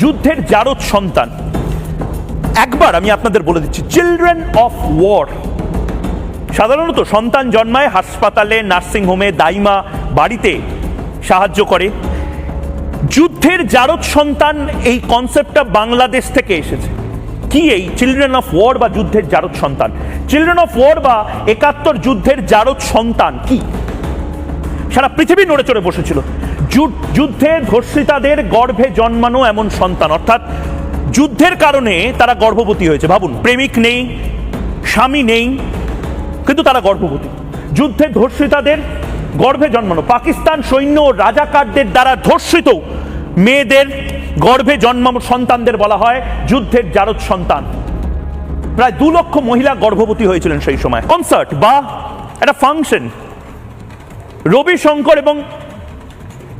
যুদ্ধের জারদ সন্তান। একবার আমি আপনাদের বলে দিচ্ছি, চিলড্রেন অফ ওয়ার সাধারণত সন্তান জন্মায় হাসপাতালে, নার্সিংহোমে, দাইমা বাড়িতে সাহায্য করে। যুদ্ধের জারদ সন্তান এই কনসেপ্টটা বাংলাদেশ থেকে এসেছে। কি এই চিলড্রেন অফ ওয়ার বা যুদ্ধের জারদ সন্তান? চিলড্রেন অফ ওয়ার বা ৭১ যুদ্ধের জারদ সন্তান কি? সারা পৃথিবী নড়ে চড়ে বসেছিল। যুদ্ধে ধর্ষিতাদের গর্ভে জন্মানো এমন সন্তান, অর্থাৎ যুদ্ধের কারণে তারা গর্ভবতী হয়েছে। ভাবুন, প্রেমিক নেই, স্বামী নেই, কিন্তু তারা গর্ভবতী। যুদ্ধে ধর্ষিতাদের গর্ভে জন্মানো, পাকিস্তান সৈন্য রাজাকারদের দ্বারা ধর্ষিত মেয়েদের গর্ভে জন্মানো সন্তানদের বলা হয় যুদ্ধের জারদ সন্তান। প্রায় ২ লক্ষ মহিলা গর্ভবতী হয়েছিলেন সেই সময়। কনসার্ট বা একটা ফাংশন, রবি শঙ্কর এবং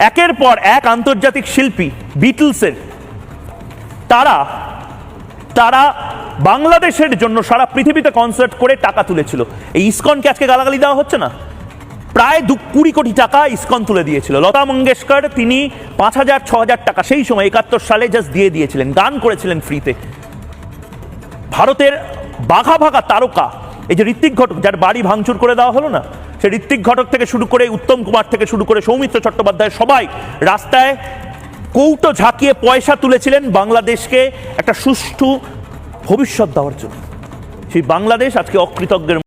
একের পর এক আন্তর্জাতিক শিল্পী বিটলসের তারা বাংলাদেশের জন্য সারা পৃথিবীতে কনসার্ট করে টাকা তুলেছিল। এই ইসকনকে আজকে গালাগালি দেওয়া হচ্ছে না, প্রায় ২০ কোটি টাকা ইসকন তুলে দিয়েছিল। লতা মঙ্গেশকর তিনি ৫,০০০-৬,০০০ টাকা সেই সময় ৭১ সালে জাস্ট দিয়ে দিয়েছিলেন, গান করেছিলেন ফ্রিতে। ভারতের বাঘা বাঘা তারকা, এই যে ঋত্বিক ঘটক, যার বাড়ি ভাঙচুর করে দেওয়া হলো না, সে ঋত্বিক ঘটক থেকে শুরু করে উত্তম কুমার থেকে শুরু করে সৌমিত্র চট্টোপাধ্যায়, সবাই রাস্তায় কৌটো ঝাঁকিয়ে পয়সা তুলেছিলেন বাংলাদেশকে একটা সুষ্ঠু ভবিষ্যৎ দেওয়ার জন্য। সেই বাংলাদেশ আজকে অকৃতজ্ঞের